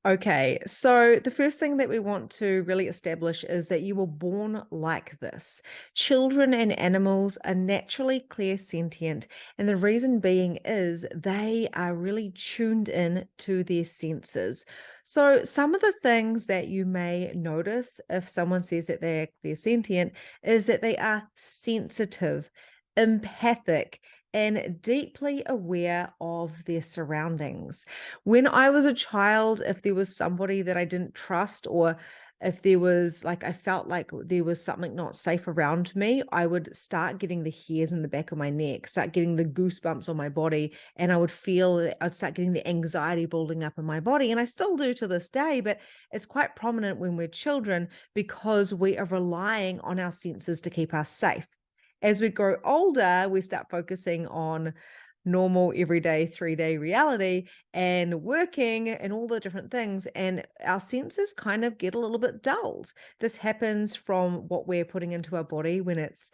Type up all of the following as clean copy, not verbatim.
Okay, so the first thing that we want to really establish is that you were born like this. Children and animals are naturally clairsentient, and the reason being is they are really tuned in to their senses. So, some of the things that you may notice if someone says that they're clairsentient is that they are sensitive, empathic, and deeply aware of their surroundings. When I was a child, if there was somebody that I didn't trust, or if there was like, I felt like there was something not safe around me, I would start getting the hairs in the back of my neck, start getting the goosebumps on my body, and I'd start getting the anxiety building up in my body. And I still do to this day, but it's quite prominent when we're children because we are relying on our senses to keep us safe. As we grow older, we start focusing on normal, everyday, 3-day reality and working and all the different things. And our senses kind of get a little bit dulled. This happens from what we're putting into our body when it's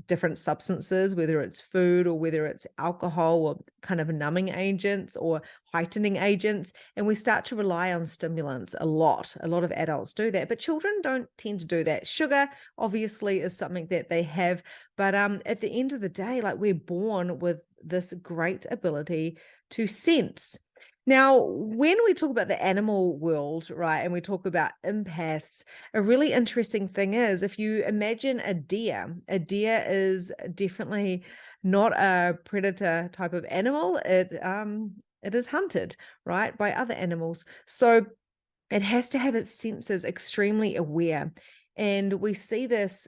different substances, whether it's food or whether it's alcohol or kind of numbing agents or heightening agents. And we start to rely on stimulants a lot. A lot of adults do that, but children don't tend to do that. Sugar obviously is something that they have, but at the end of the day, like, we're born with this great ability to sense. Now, when we talk about the animal world, right, and we talk about empaths, a really interesting thing is if you imagine a deer is definitely not a predator type of animal. It is hunted, right, by other animals. So it has to have its senses extremely aware. And we see this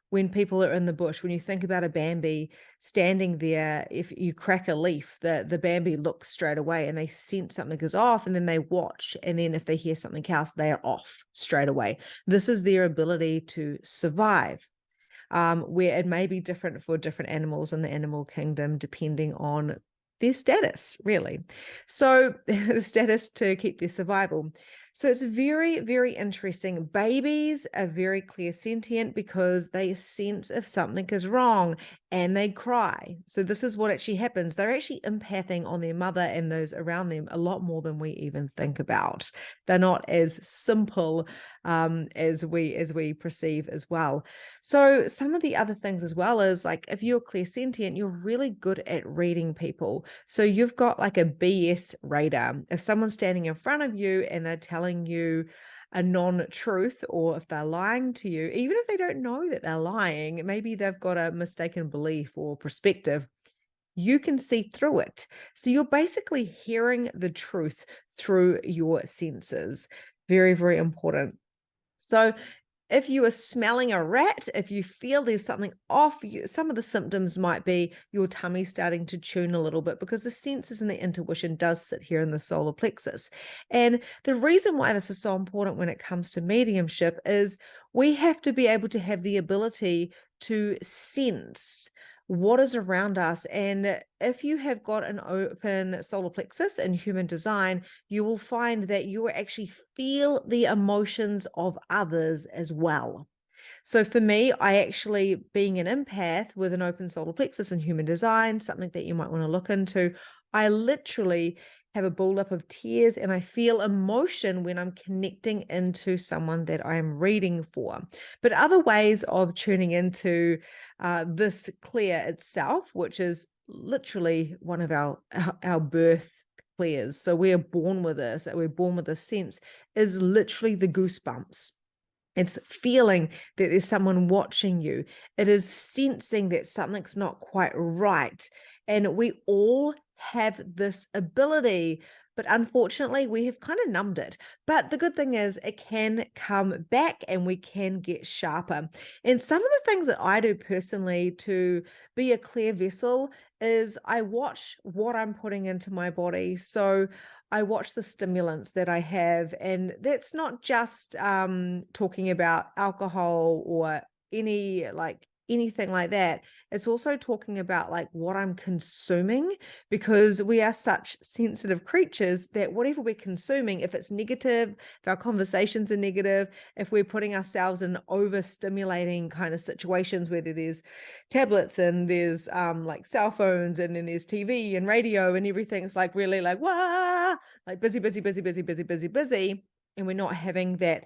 when people are in the bush. When you think about a Bambi standing there, if you crack a leaf, the Bambi looks straight away and they sense something is off, and then they watch. And then if they hear something else, they are off straight away. This is their ability to survive. Where it may be different for different animals in the animal kingdom, depending on their status, really. So the status to keep their survival. So it's very, very interesting. Babies are very clairsentient because they sense if something is wrong and they cry. So this is what actually happens. They're actually empathing on their mother and those around them a lot more than we even think about. They're not as simple as we perceive as well. So some of the other things as well is, like, if you're clairsentient, you're really good at reading people. So you've got like a BS radar. If someone's standing in front of you and they're telling you a non-truth, or if they're lying to you, even if they don't know that they're lying, maybe they've got a mistaken belief or perspective, you can see through it. So you're basically hearing the truth through your senses. Very, very important. So if you are smelling a rat, if you feel there's something off, some of the symptoms might be your tummy starting to tune a little bit, because the senses and the intuition does sit here in the solar plexus. And the reason why this is so important when it comes to mediumship is we have to be able to have the ability to sense what is around us. And if you have got an open solar plexus in human design, you will find that you will actually feel the emotions of others as well. So for me, I actually, being an empath with an open solar plexus in human design, something that you might want to look into, I literally have a buildup of tears and I feel emotion when I'm connecting into someone that I'm reading for. But other ways of tuning into this clear itself, which is literally one of our birth clears. So we're born with this, we're born with this sense, is literally the goosebumps. It's feeling that there's someone watching you. It is sensing that something's not quite right. And we all have this ability, but unfortunately, we have kind of numbed it. But the good thing is it can come back and we can get sharper. And some of the things that I do personally to be a clear vessel is I watch what I'm putting into my body. So I watch the stimulants that I have, and that's not just talking about alcohol or any like anything like that. It's also talking about like what I'm consuming, because we are such sensitive creatures that whatever we're consuming, if it's negative, if our conversations are negative, if we're putting ourselves in overstimulating kind of situations, whether there's tablets and there's like cell phones and then there's TV and radio and everything's like really like, wah, like busy, busy, busy, busy, busy, busy, busy, and we're not having that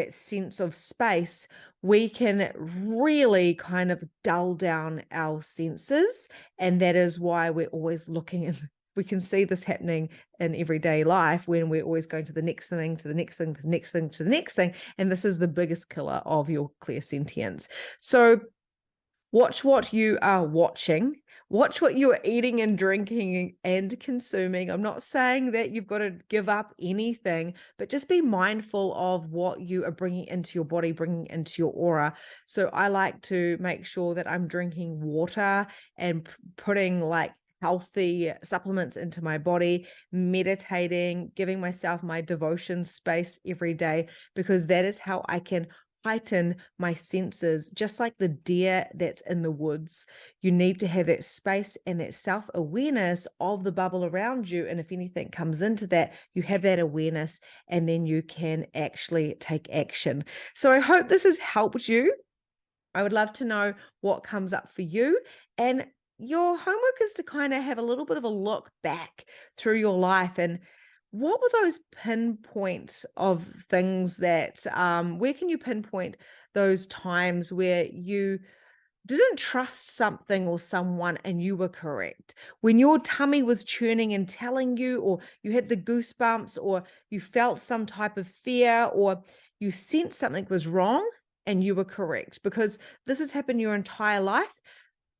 sense of space, we can really kind of dull down our senses. And that is why we're always looking, and we can see this happening in everyday life when we're always going to the next thing, to the next thing, to the next thing, to the next thing. And this is the biggest killer of your clairsentience. So watch what you are watching. Watch what you are eating and drinking and consuming. I'm not saying that you've got to give up anything, but just be mindful of what you are bringing into your body, bringing into your aura. So I like to make sure that I'm drinking water and putting like healthy supplements into my body, meditating, giving myself my devotion space every day, because that is how I can heighten my senses. Just like the deer that's in the woods, you need to have that space and that self-awareness of the bubble around you. And if anything comes into that, you have that awareness, and then you can actually take action. So I hope this has helped you. I would love to know what comes up for you. And your homework is to kind of have a little bit of a look back through your life, and what were those pinpoints of things that, where can you pinpoint those times where you didn't trust something or someone and you were correct? When your tummy was churning and telling you, or you had the goosebumps, or you felt some type of fear, or you sensed something was wrong and you were correct, because this has happened your entire life.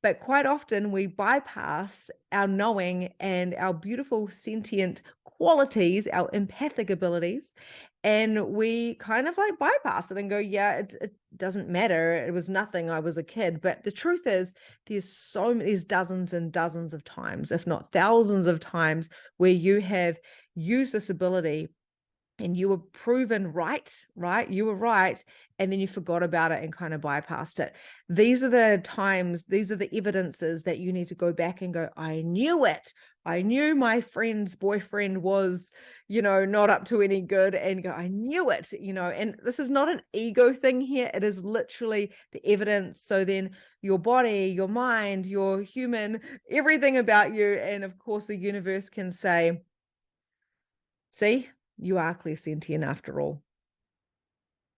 But quite often we bypass our knowing and our beautiful sentient qualities, our empathic abilities, and we kind of like bypass it and go, yeah, it doesn't matter. It was nothing. I was a kid. But the truth is, there's dozens and dozens of times, if not thousands of times, where you have used this ability and you were proven right? You were right. And then you forgot about it and kind of bypassed it. These are the times, these are the evidences that you need to go back and go, I knew it. I knew my friend's boyfriend was, not up to any good, and go, I knew it, and this is not an ego thing here. It is literally the evidence. So then your body, your mind, your human, everything about you. And of course, the universe can say, see, you are clairsentient after all.